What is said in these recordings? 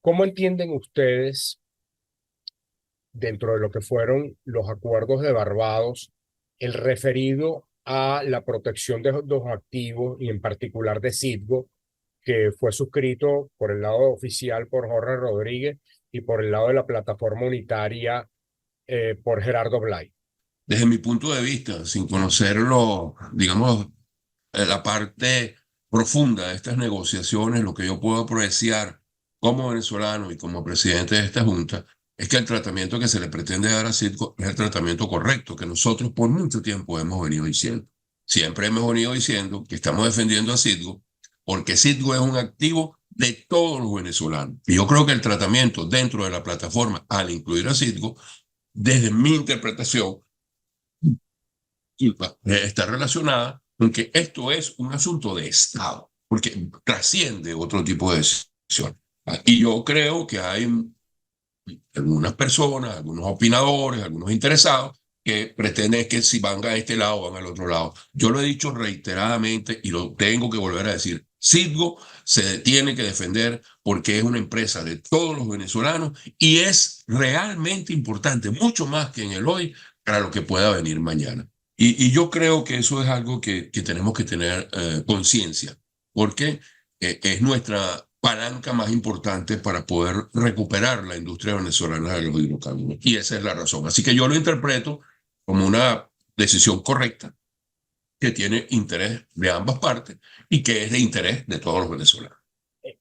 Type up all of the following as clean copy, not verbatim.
¿Cómo entienden ustedes, dentro de lo que fueron los acuerdos de Barbados, el referido a la protección de los activos y en particular de Citgo, que fue suscrito por el lado oficial por Jorge Rodríguez y por el lado de la plataforma unitaria por Gerardo Blay? Desde mi punto de vista, sin conocerlo, digamos, la parte profunda de estas negociaciones, lo que yo puedo apreciar como venezolano y como presidente de esta junta, es que el tratamiento que se le pretende dar a Citgo es el tratamiento correcto, que nosotros por mucho tiempo hemos venido diciendo. Siempre hemos venido diciendo que estamos defendiendo a Citgo porque Citgo es un activo de todos los venezolanos. Y yo creo que el tratamiento dentro de la plataforma, al incluir a Citgo, desde mi interpretación, está relacionada con que esto es un asunto de Estado, porque trasciende otro tipo de decisión. Y yo creo que hay algunas personas, algunos opinadores, algunos interesados que pretenden que si van a este lado, van al otro lado. Yo lo he dicho reiteradamente y lo tengo que volver a decir. Citgo se tiene que defender porque es una empresa de todos los venezolanos y es realmente importante, mucho más que en el hoy, para lo que pueda venir mañana. Y yo creo que eso es algo que tenemos que tener conciencia, porque es nuestra palanca más importante para poder recuperar la industria venezolana de los hidrocarburos. Y esa es la razón. Así que yo lo interpreto como una decisión correcta que tiene interés de ambas partes y que es de interés de todos los venezolanos.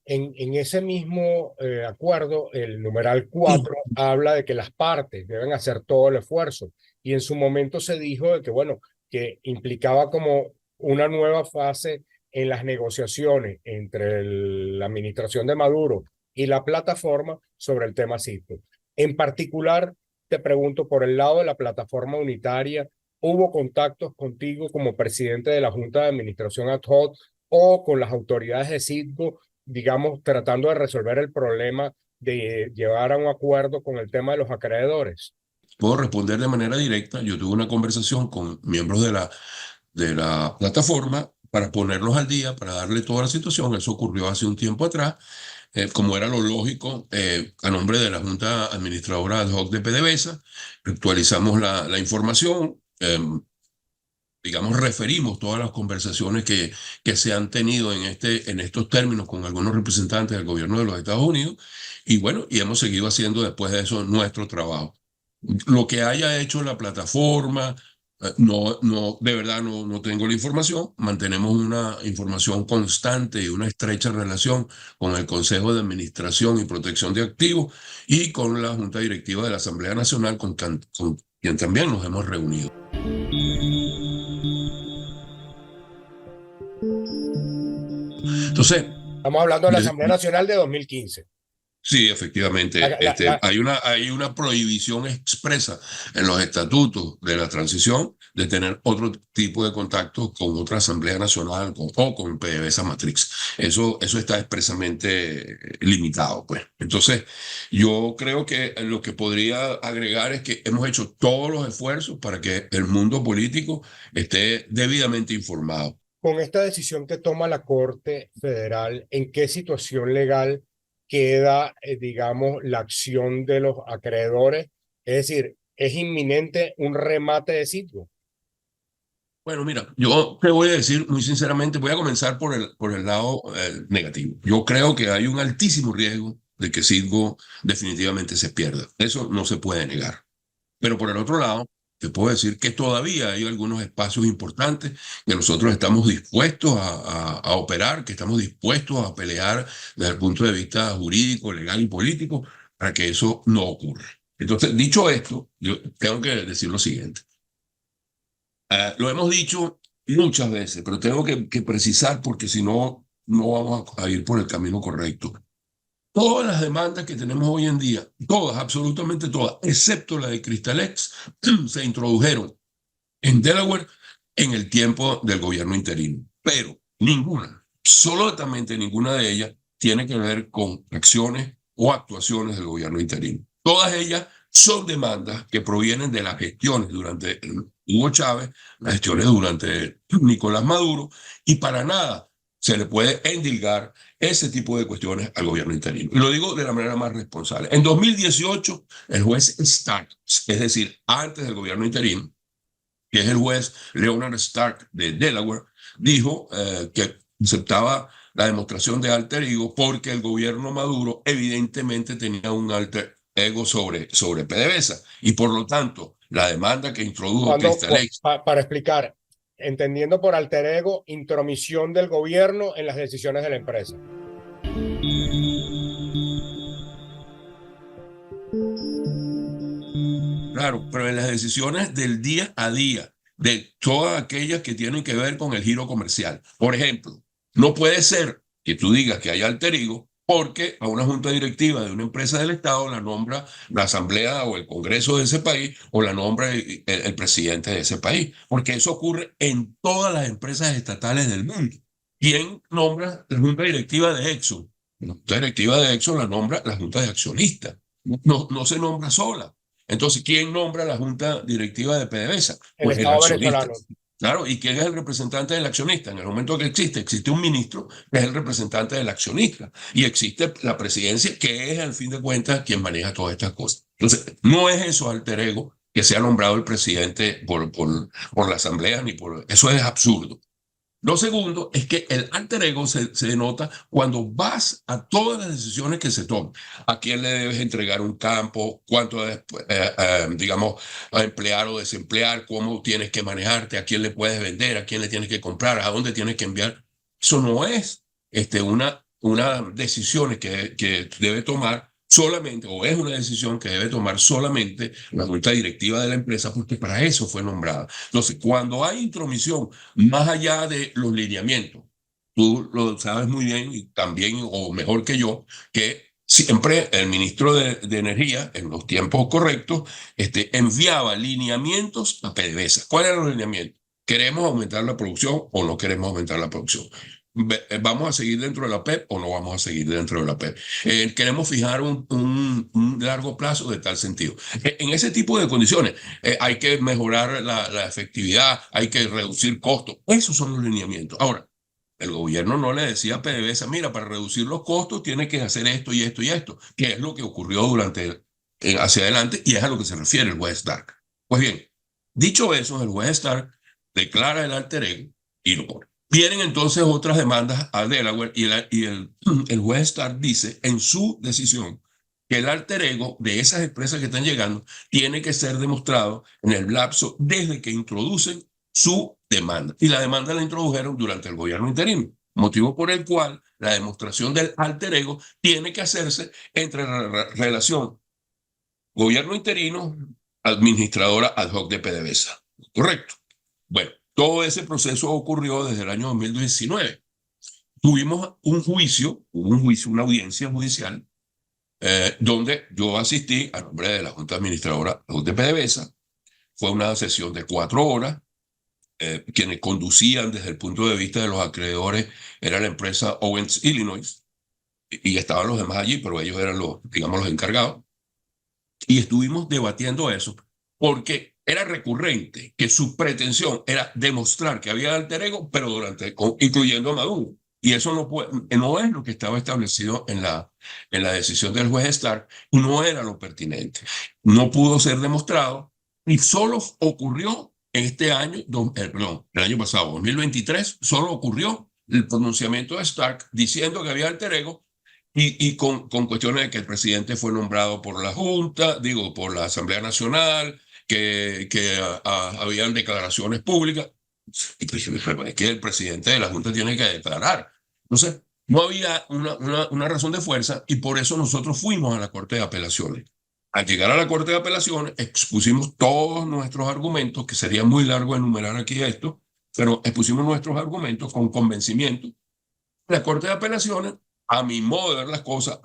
En ese mismo acuerdo, el numeral 4 habla de que las partes deben hacer todo el esfuerzo. Y en su momento se dijo de que, bueno, que implicaba como una nueva fase en las negociaciones entre la administración de Maduro y la plataforma sobre el tema Citgo. En particular, te pregunto, por el lado de la plataforma unitaria, ¿hubo contactos contigo como presidente de la Junta de Administración ad hoc o con las autoridades de Citgo, digamos, tratando de resolver el problema de llevar a un acuerdo con el tema de los acreedores? Puedo responder de manera directa. Yo tuve una conversación con miembros de la plataforma para ponerlos al día, para darle toda la situación. Eso ocurrió hace un tiempo atrás. Como era lo lógico, a nombre de la Junta Administradora ad hoc de PDVSA, actualizamos la información, digamos, referimos todas las conversaciones que se han tenido en estos términos con algunos representantes del gobierno de los Estados Unidos, y bueno, y hemos seguido haciendo después de eso nuestro trabajo. Lo que haya hecho la plataforma, de verdad no tengo la información. Mantenemos una información constante y una estrecha relación con el Consejo de Administración y Protección de Activos y con la Junta Directiva de la Asamblea Nacional, con quien también nos hemos reunido. Entonces, Estamos hablando de la Asamblea Nacional de 2015. sí, efectivamente. La, la, la, Hay una prohibición expresa en los estatutos de la transición de tener otro tipo de contactos con otra Asamblea Nacional o con PDVSA Matrix. Eso está expresamente limitado, pues. Entonces, yo creo que lo que podría agregar es que hemos hecho todos los esfuerzos para que el mundo político esté debidamente informado. con esta decisión que toma la Corte Federal, ¿en qué situación legal queda, digamos, la acción de los acreedores? Es decir, ¿es inminente un remate de Citgo? Bueno, mira, yo te voy a decir muy sinceramente, voy a comenzar por el lado negativo. Yo creo que hay un altísimo riesgo de que Citgo definitivamente se pierda. Eso no se puede negar. Pero por el otro lado, te puedo decir que todavía hay algunos espacios importantes que nosotros estamos dispuestos a operar, que estamos dispuestos a pelear desde el punto de vista jurídico, legal y político para que eso no ocurra. Entonces, dicho esto, yo tengo que decir lo siguiente. Lo hemos dicho muchas veces, pero tengo que precisar porque si no, no vamos a ir por el camino correcto. Todas las demandas que tenemos hoy en día, todas, absolutamente todas, excepto la de Cristalex, se introdujeron en Delaware en el tiempo del gobierno interino. Pero ninguna, absolutamente ninguna de ellas tiene que ver con acciones o actuaciones del gobierno interino. Todas ellas son demandas que provienen de las gestiones durante Hugo Chávez, las gestiones durante Nicolás Maduro, y para nada se le puede endilgar ese tipo de cuestiones al gobierno interino. Y lo digo de la manera más responsable. En 2018, el juez Stark, es decir, antes del gobierno interino, que es el juez Leonard Stark de Delaware, dijo que aceptaba la demostración de alter ego porque el gobierno Maduro evidentemente tenía un alter ego sobre PDVSA y por lo tanto la demanda que introdujo Crystal X. Para explicar, entendiendo por alter ego, intromisión del gobierno en las decisiones de la empresa. Claro, pero en las decisiones del día a día, de todas aquellas que tienen que ver con el giro comercial. Por ejemplo, no puede ser que tú digas que hay alter ego porque a una junta directiva de una empresa del Estado la nombra la asamblea o el congreso de ese país o la nombra el presidente de ese país, porque eso ocurre en todas las empresas estatales del mundo. ¿Quién nombra la junta directiva de Exxon? La junta directiva de Exxon la nombra la junta de accionistas. No se nombra sola. Entonces, ¿quién nombra la junta directiva de PDVSA? Pues el accionista. Claro, ¿y quién es el representante del accionista? En el momento que existe un ministro que es el representante del accionista y existe la presidencia que es, al fin de cuentas, quien maneja todas estas cosas. Entonces, no es eso alter ego que sea nombrado el presidente por la asamblea ni por... Eso es absurdo. Lo segundo es que el alter ego se denota cuando vas a todas las decisiones que se toman. ¿A quién le debes entregar un campo? ¿Cuánto debes, digamos, a emplear o desemplear? ¿Cómo tienes que manejarte? ¿A quién le puedes vender? ¿A quién le tienes que comprar? ¿A dónde tienes que enviar? Eso no es una decisión que debe tomar solamente, o es una decisión que debe tomar solamente la junta directiva de la empresa, porque para eso fue nombrada. Entonces, cuando hay intromisión más allá de los lineamientos, tú lo sabes muy bien y también, o mejor que yo, que siempre el ministro de Energía, en los tiempos correctos, enviaba lineamientos a PDVSA. ¿Cuáles eran los lineamientos? ¿Queremos aumentar la producción o no queremos aumentar la producción? ¿Vamos a seguir dentro de la PEP o no vamos a seguir dentro de la PEP? Queremos fijar un largo plazo de tal sentido. En ese tipo de condiciones hay que mejorar la efectividad, hay que reducir costos. Esos son los lineamientos. Ahora, el gobierno no le decía a PDVSA, mira, para reducir los costos tiene que hacer esto y esto y esto, que es lo que ocurrió hacia adelante y es a lo que se refiere el juez Stark. Pues bien, dicho eso, el juez Stark declara el alter ego y lo pone. Vienen entonces otras demandas a Delaware y el juez Stark dice en su decisión que el alter ego de esas empresas que están llegando tiene que ser demostrado en el lapso desde que introducen su demanda. Y la demanda la introdujeron durante el gobierno interino, motivo por el cual la demostración del alter ego tiene que hacerse entre la relación gobierno interino, administradora ad hoc de PDVSA. ¿Correcto? Bueno. Todo ese proceso ocurrió desde el año 2019. Tuvimos una audiencia judicial, donde yo asistí a nombre de la Junta Administradora de PDVSA. Fue una sesión de 4 horas. Quienes conducían desde el punto de vista de los acreedores era la empresa Owens Illinois, y estaban los demás allí, pero ellos eran los encargados. Y estuvimos debatiendo eso, porque era recurrente que su pretensión era demostrar que había alter ego, pero incluyendo a Maduro. Y eso no es lo que estaba establecido en la decisión del juez Stark, y no era lo pertinente. No pudo ser demostrado, y solo ocurrió en este año, el año pasado, 2023, solo ocurrió el pronunciamiento de Stark diciendo que había alter ego, y con cuestiones de que el presidente fue nombrado por la Junta, por la Asamblea Nacional, que habían declaraciones públicas. Y pues, es que el presidente de la Junta tiene que declarar. Entonces, no había una razón de fuerza y por eso nosotros fuimos a la Corte de Apelaciones. Al llegar a la Corte de Apelaciones, expusimos todos nuestros argumentos, que sería muy largo enumerar aquí esto, pero expusimos nuestros argumentos con convencimiento. La Corte de Apelaciones, a mi modo de ver las cosas,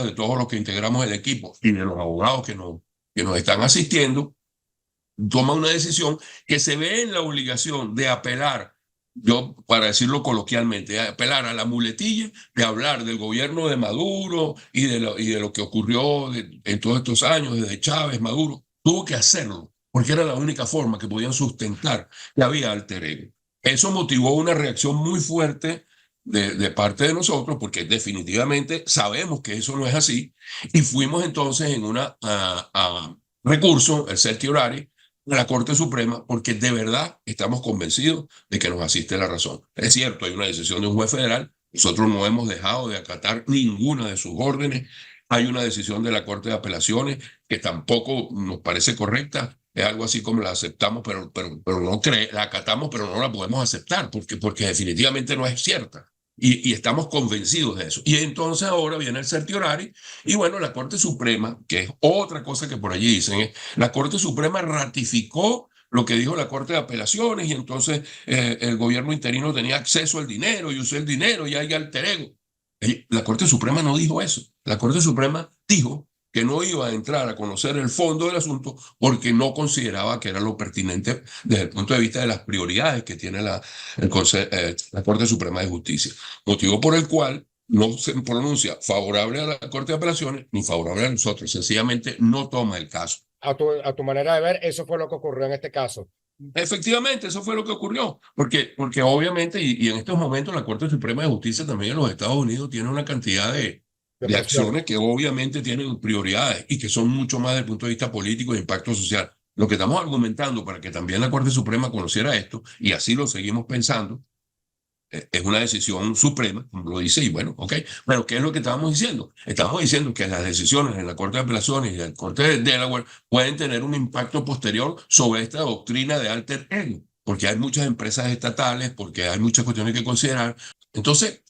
de todos los que integramos el equipo y de los abogados que nos están asistiendo, toma una decisión que se ve en la obligación de apelar yo, para decirlo coloquialmente, apelar a la muletilla de hablar del gobierno de Maduro y de lo que ocurrió en todos estos años, desde Chávez, Maduro, tuvo que hacerlo, porque era la única forma que podían sustentar que había alter ego. Eso motivó una reacción muy fuerte de parte de nosotros, porque definitivamente sabemos que eso no es así, y fuimos entonces en una recurso, el certiorari, a la Corte Suprema, porque de verdad estamos convencidos de que nos asiste la razón. Es cierto, hay una decisión de un juez federal, nosotros no hemos dejado de acatar ninguna de sus órdenes, hay una decisión de la Corte de Apelaciones que tampoco nos parece correcta, es algo así como la aceptamos, pero no la acatamos, pero no la podemos aceptar, porque definitivamente no es cierta. Y estamos convencidos de eso. Y entonces ahora viene el certiorari y bueno, la Corte Suprema, que es otra cosa que por allí dicen, la Corte Suprema ratificó lo que dijo la Corte de Apelaciones y entonces el gobierno interino tenía acceso al dinero y usó el dinero y hay alter ego. La Corte Suprema no dijo eso. La Corte Suprema dijo que no iba a entrar a conocer el fondo del asunto porque no consideraba que era lo pertinente desde el punto de vista de las prioridades que tiene la Corte Suprema de Justicia. Motivo por el cual no se pronuncia favorable a la Corte de Apelaciones ni favorable a nosotros, sencillamente no toma el caso. A tu manera de ver, eso fue lo que ocurrió en este caso. Efectivamente, eso fue lo que ocurrió, porque obviamente, y en estos momentos la Corte Suprema de Justicia también en los Estados Unidos tiene una cantidad de acciones que obviamente tienen prioridades y que son mucho más desde el punto de vista político e impacto social. Lo que estamos argumentando para que también la Corte Suprema conociera esto, y así lo seguimos pensando, es una decisión suprema, como lo dice, y bueno, ok. Pero ¿qué es lo que estábamos diciendo? Estamos diciendo que las decisiones en la Corte de Apelaciones y en la Corte de Delaware pueden tener un impacto posterior sobre esta doctrina de alter ego, porque hay muchas empresas estatales, porque hay muchas cuestiones que considerar. Entonces,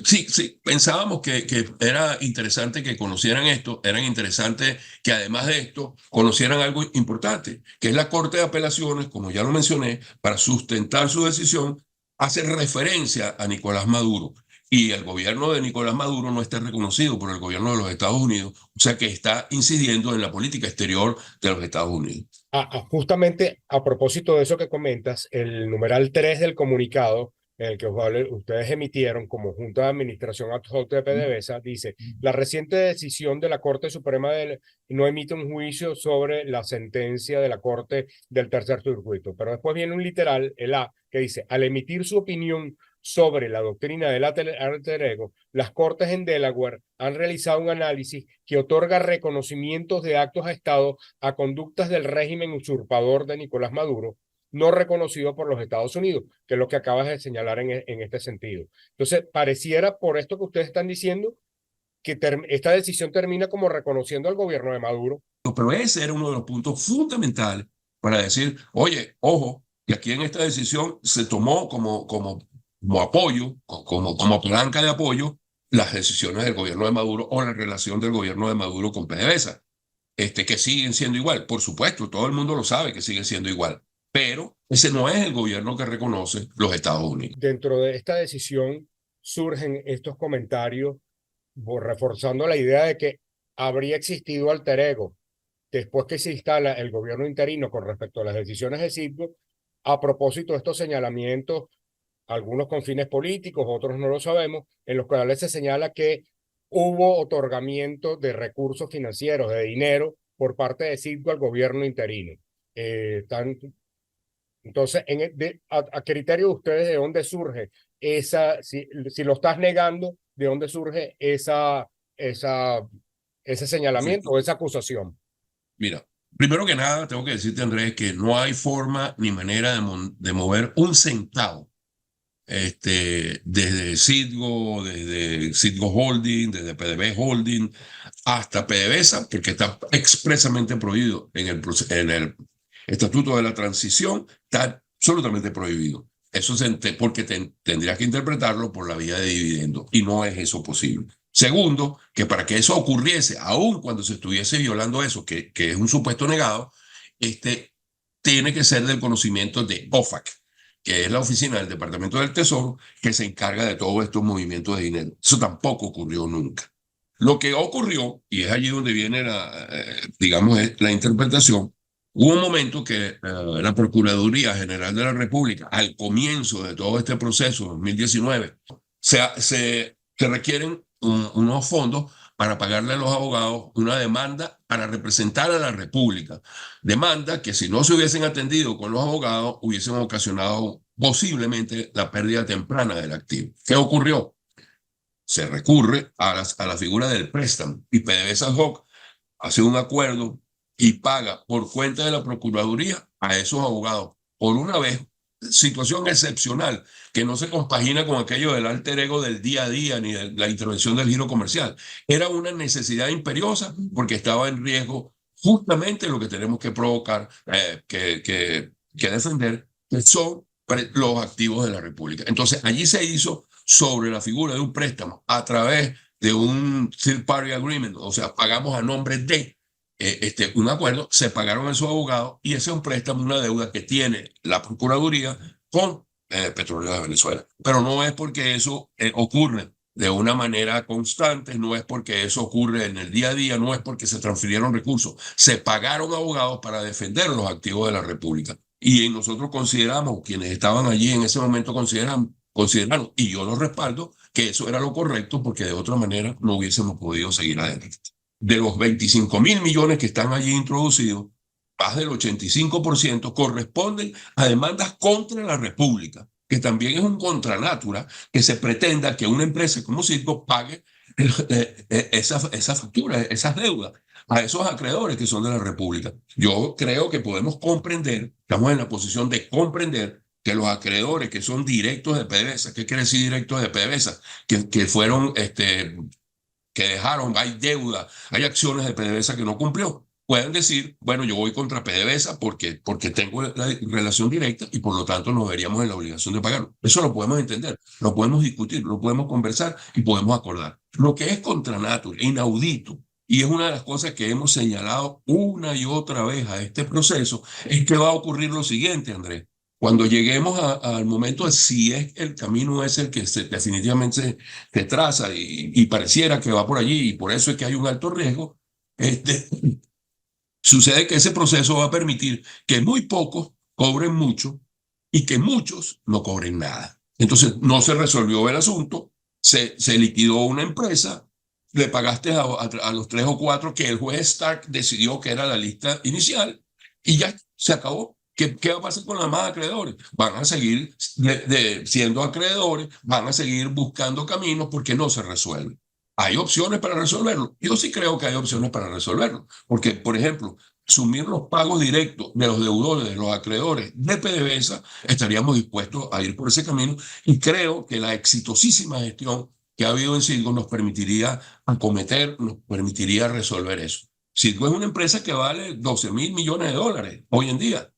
sí, pensábamos que era interesante que conocieran esto, era interesante que además de esto conocieran algo importante, que es la Corte de Apelaciones, como ya lo mencioné, para sustentar su decisión hace referencia a Nicolás Maduro y el gobierno de Nicolás Maduro no está reconocido por el gobierno de los Estados Unidos, o sea que está incidiendo en la política exterior de los Estados Unidos. Justamente a propósito de eso que comentas, el numeral 3 del comunicado, en el que ustedes emitieron como Junta de Administración ad hoc de PDVSA, dice, la reciente decisión de la Corte Suprema no emite un juicio sobre la sentencia de la Corte del Tercer Circuito, pero después viene un literal, el A, que dice, al emitir su opinión sobre la doctrina del alter ego, las Cortes en Delaware han realizado un análisis que otorga reconocimientos de actos a Estado a conductas del régimen usurpador de Nicolás Maduro, no reconocido por los Estados Unidos, que es lo que acabas de señalar en este sentido. Entonces, pareciera por esto que ustedes están diciendo que esta decisión termina como reconociendo al gobierno de Maduro. Pero ese era uno de los puntos fundamentales para decir, oye, ojo, que aquí en esta decisión se tomó como apoyo, como palanca de apoyo, las decisiones del gobierno de Maduro o la relación del gobierno de Maduro con PDVSA, que siguen siendo igual. Por supuesto, todo el mundo lo sabe que siguen siendo igual, pero ese no es el gobierno que reconoce los Estados Unidos. Dentro de esta decisión surgen estos comentarios reforzando la idea de que habría existido alter ego después que se instala el gobierno interino con respecto a las decisiones de Citgo, a propósito de estos señalamientos, algunos con fines políticos, otros no lo sabemos, en los cuales se señala que hubo otorgamiento de recursos financieros, de dinero, por parte de Citgo al gobierno interino. Entonces, a criterio de ustedes, ¿de dónde surge esa, si lo estás negando, de dónde surge ese señalamiento o esa acusación? Mira, primero que nada, tengo que decirte, Andrés, que no hay forma ni manera de mover un centavo desde Citgo Holding, desde PDVSA Holding, hasta PDVSA, porque está expresamente prohibido en el Estatuto de la Transición, está absolutamente prohibido. Eso porque tendrías que interpretarlo por la vía de dividendo, y no es eso posible. Segundo, que para que eso ocurriese, aun cuando se estuviese violando eso, que es un supuesto negado, tiene que ser del conocimiento de OFAC, que es la oficina del Departamento del Tesoro, que se encarga de todos estos movimientos de dinero. Eso tampoco ocurrió nunca. Lo que ocurrió, y es allí donde viene digamos, la interpretación, Hubo un momento que la Procuraduría General de la República, al comienzo de todo este proceso, 2019, se requieren unos fondos para pagarle a los abogados una demanda para representar a la República. Demanda que si no se hubiesen atendido con los abogados, hubiesen ocasionado posiblemente la pérdida temprana del activo. ¿Qué ocurrió? Se recurre a la figura del préstamo y PDVSA Hoc hace un acuerdo y paga por cuenta de la Procuraduría a esos abogados. Por una vez, situación excepcional que no se compagina con aquello del alter ego del día a día ni de la intervención del giro comercial. Era una necesidad imperiosa porque estaba en riesgo justamente lo que tenemos que provocar, que defender, que son los activos de la República. Entonces, allí se hizo sobre la figura de un préstamo a través de un third party agreement, o sea, pagamos a nombre de un acuerdo, se pagaron a su abogado y ese es un préstamo, una deuda que tiene la Procuraduría con Petróleo de Venezuela. Pero no es porque eso ocurre de una manera constante, no es porque eso ocurre en el día a día, no es porque se transfirieron recursos, se pagaron abogados para defender los activos de la República. Y nosotros consideramos, quienes estaban allí en ese momento consideraron, y yo lo respaldo, que eso era lo correcto porque de otra manera no hubiésemos podido seguir adelante. De los 25.000 millones que están allí introducidos, más del 85% corresponden a demandas contra la República, que también es un contranatura que se pretenda que una empresa como Citgo pague esa factura, esas deudas a esos acreedores que son de la República. Yo creo que podemos comprender, estamos en la posición de comprender que los acreedores que son directos de PDVSA, ¿qué quiere decir directos de PDVSA? Que fueron, que dejaron, hay deuda, hay acciones de PDVSA que no cumplió. Pueden decir, bueno, yo voy contra PDVSA porque tengo la relación directa y por lo tanto nos veríamos en la obligación de pagarlo. Eso lo podemos entender, lo podemos discutir, lo podemos conversar y podemos acordar. Lo que es contra natura, inaudito, y es una de las cosas que hemos señalado una y otra vez a este proceso, es que va a ocurrir lo siguiente, Andrés. Cuando lleguemos al momento de si es el camino es el que definitivamente se traza y pareciera que va por allí y por eso es que hay un alto riesgo, sucede que ese proceso va a permitir que muy pocos cobren mucho y que muchos no cobren nada. Entonces no se resolvió el asunto, se liquidó una empresa, le pagaste a los 3 o 4 que el juez Stark decidió que era la lista inicial y ya se acabó. ¿Qué va a pasar con los demás acreedores? Van a seguir siendo acreedores, van a seguir buscando caminos porque no se resuelve. ¿Hay opciones para resolverlo? Yo sí creo que hay opciones para resolverlo. Porque, por ejemplo, asumir los pagos directos de los deudores, de los acreedores de PDVSA, estaríamos dispuestos a ir por ese camino y creo que la exitosísima gestión que ha habido en Citgo nos permitiría acometer, nos permitiría resolver eso. Citgo es una empresa que vale 12.000 millones de dólares hoy en día.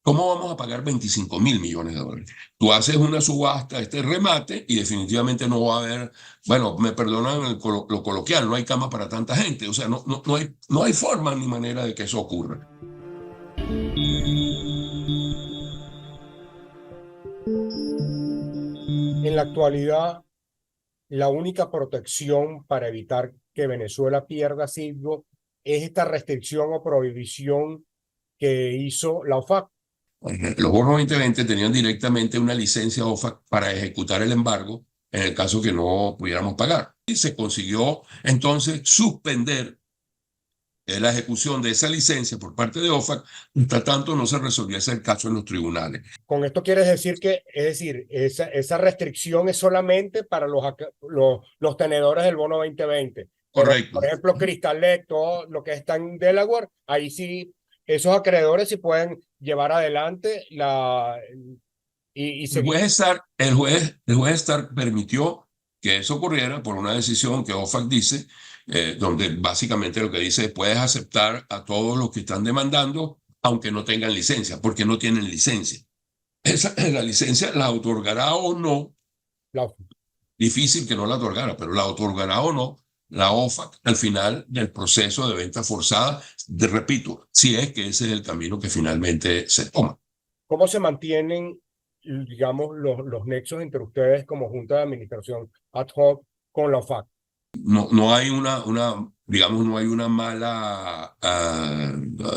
¿Cómo vamos a pagar 25.000 millones de dólares? Tú haces una subasta, este remate, y definitivamente no va a haber, bueno, me perdonan lo coloquial, no hay cama para tanta gente. O sea, no hay forma ni manera de que eso ocurra. En la actualidad, la única protección para evitar que Venezuela pierda Citgo es esta restricción o prohibición que hizo la OFAC. Los bonos 2020 tenían directamente una licencia OFAC para ejecutar el embargo en el caso que no pudiéramos pagar. Y se consiguió entonces suspender la ejecución de esa licencia por parte de OFAC, hasta tanto no se resolviese el caso en los tribunales. Con esto quieres decir que, es decir, esa restricción es solamente para los tenedores del bono 2020. Pero, Correcto. por ejemplo, Crystal Lake, todo lo que está en Delaware, ahí sí, esos acreedores sí pueden llevar adelante y seguir. El juez Stark permitió que eso ocurriera por una decisión que OFAC dice, donde básicamente lo que dice es puedes aceptar a todos los que están demandando, aunque no tengan licencia, porque no tienen licencia. La licencia la otorgará o no, difícil que no la otorgara, pero la otorgará o no la OFAC al final del proceso de venta forzada, repito, si es que ese es el camino que finalmente se toma. ¿Cómo se mantienen, digamos, los nexos entre ustedes como Junta de Administración ad hoc con la OFAC? No hay una digamos, no hay una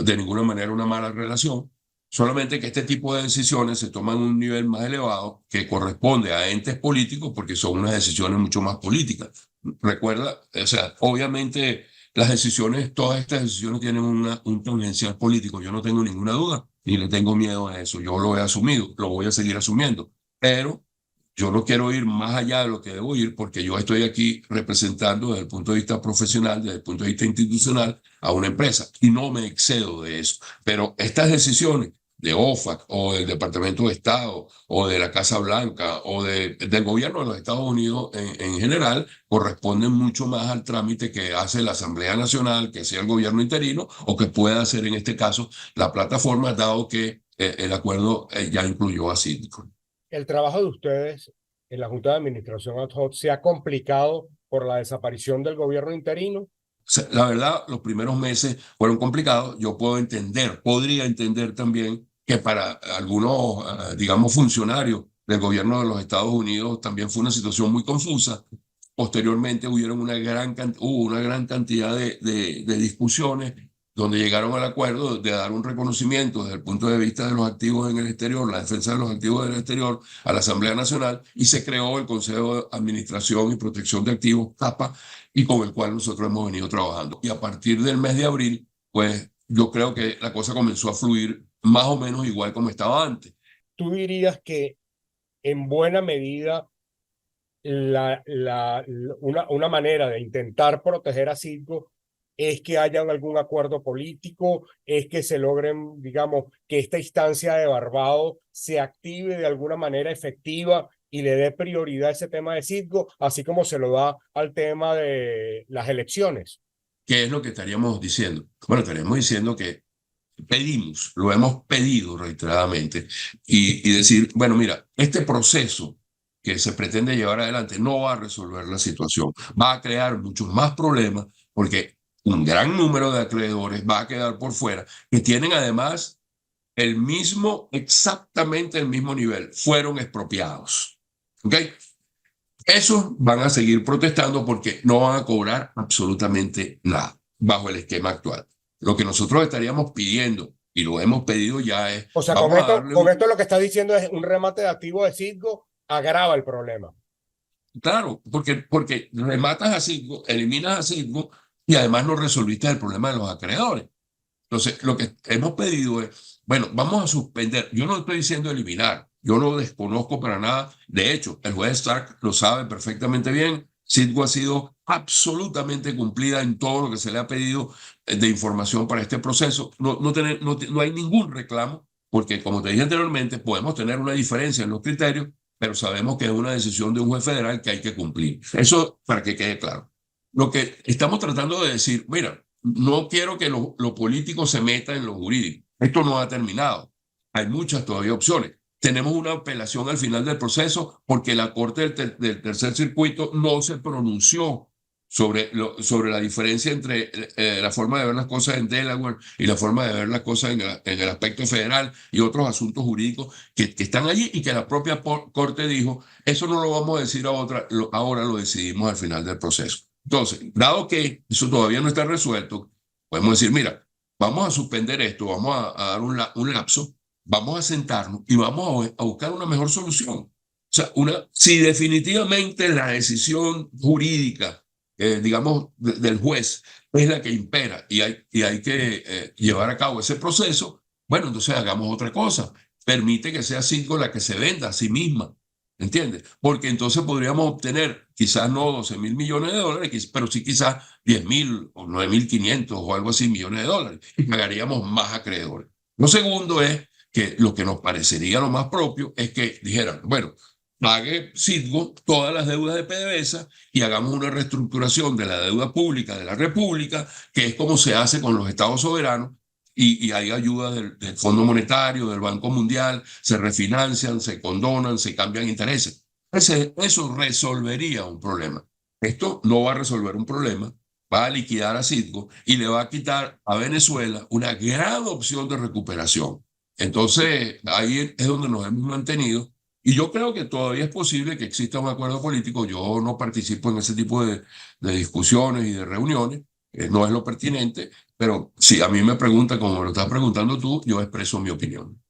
de ninguna manera una mala relación, solamente que este tipo de decisiones se toman en un nivel más elevado que corresponde a entes políticos porque son unas decisiones mucho más políticas. Recuerda, o sea, obviamente las decisiones, todas estas decisiones tienen un tangencial político, yo no tengo ninguna duda, ni le tengo miedo a eso, yo lo he asumido, lo voy a seguir asumiendo, pero yo no quiero ir más allá de lo que debo ir porque yo estoy aquí representando desde el punto de vista profesional, desde el punto de vista institucional, a una empresa y no me excedo de eso. Pero estas decisiones de OFAC o del Departamento de Estado o de la Casa Blanca o del gobierno de los Estados Unidos en general corresponden mucho más al trámite que hace la Asamblea Nacional, que sea el gobierno interino o que pueda hacer en este caso la plataforma, dado que el acuerdo ya incluyó a Citgo. El trabajo de ustedes en la Junta de Administración ad hoc se ha complicado por la desaparición del gobierno interino. La verdad, los primeros meses fueron complicados. Yo puedo entender, podría entender también que para algunos, digamos, funcionarios del gobierno de los Estados Unidos también fue una situación muy confusa. Posteriormente hubo una gran cantidad de discusiones donde llegaron al acuerdo de dar un reconocimiento desde el punto de vista de los activos en el exterior, la defensa de los activos en el exterior, a la Asamblea Nacional, y se creó el Consejo de Administración y Protección de Activos, CAPA, y con el cual nosotros hemos venido trabajando. Y a partir del mes de abril, pues yo creo que la cosa comenzó a fluir más o menos igual como estaba antes. ¿Tú dirías que en buena medida una manera de intentar proteger a Citgo es que haya algún acuerdo político, es que se logren, digamos, que esta instancia de Barbados se active de alguna manera efectiva y le dé prioridad a ese tema de Citgo, así como se lo da al tema de las elecciones? ¿Qué es lo que estaríamos diciendo? Bueno, estaríamos diciendo que lo hemos pedido reiteradamente y decir, bueno, mira, este proceso que se pretende llevar adelante no va a resolver la situación, va a crear muchos más problemas porque un gran número de acreedores va a quedar por fuera que tienen además exactamente el mismo nivel, fueron expropiados. ¿Ok? Esos van a seguir protestando porque no van a cobrar absolutamente nada bajo el esquema actual. Lo que nosotros estaríamos pidiendo, y lo hemos pedido ya, es, O sea, vamos a darle con esto lo que está diciendo es un remate de activo de Citgo agrava el problema. claro, porque rematas a Citgo, eliminas a Citgo y además no resolviste el problema de los acreedores. Entonces, lo que hemos pedido es, bueno, vamos a suspender. Yo no estoy diciendo eliminar, yo no desconozco para nada. De hecho, el juez Stark lo sabe perfectamente bien. Citgo ha sido absolutamente cumplida en todo lo que se le ha pedido de información para este proceso. No hay ningún reclamo, porque como te dije anteriormente, podemos tener una diferencia en los criterios, pero sabemos que es una decisión de un juez federal que hay que cumplir. Eso para que quede claro. Lo que estamos tratando de decir, mira, no quiero que lo político se meta en lo jurídico. Esto no ha terminado. Hay muchas todavía opciones. Tenemos una apelación al final del proceso porque la Corte del Tercer Circuito no se pronunció sobre la diferencia entre la forma de ver las cosas en Delaware y la forma de ver las cosas en el aspecto federal y otros asuntos jurídicos que están allí y que la propia Corte dijo, eso no lo vamos a decir ahora lo decidimos al final del proceso. Entonces, dado que eso todavía no está resuelto, podemos decir, mira, vamos a suspender esto, vamos a dar un lapso, vamos a sentarnos y vamos a buscar una mejor solución. O sea, si definitivamente la decisión jurídica, digamos, del juez es la que impera y hay que llevar a cabo ese proceso, bueno, entonces hagamos otra cosa. Permite que sea Citgo la que se venda a sí misma. ¿Entiendes? Porque entonces podríamos obtener quizás no 12.000 millones de dólares, pero sí quizás 10.000 o 9.500 o algo así millones de dólares y pagaríamos más acreedores. Lo segundo es que lo que nos parecería lo más propio es que dijeran, bueno, pague Citgo todas las deudas de PDVSA y hagamos una reestructuración de la deuda pública de la República, que es como se hace con los estados soberanos, y hay ayuda del Fondo Monetario, del Banco Mundial, se refinancian, se condonan, se cambian intereses. Eso resolvería un problema. Esto no va a resolver un problema, va a liquidar a Citgo y le va a quitar a Venezuela una gran opción de recuperación. Entonces, ahí es donde nos hemos mantenido. Y yo creo que todavía es posible que exista un acuerdo político. Yo no participo en ese tipo de discusiones y de reuniones, no es lo pertinente, pero si a mí me pregunta como me lo estás preguntando tú, yo expreso mi opinión.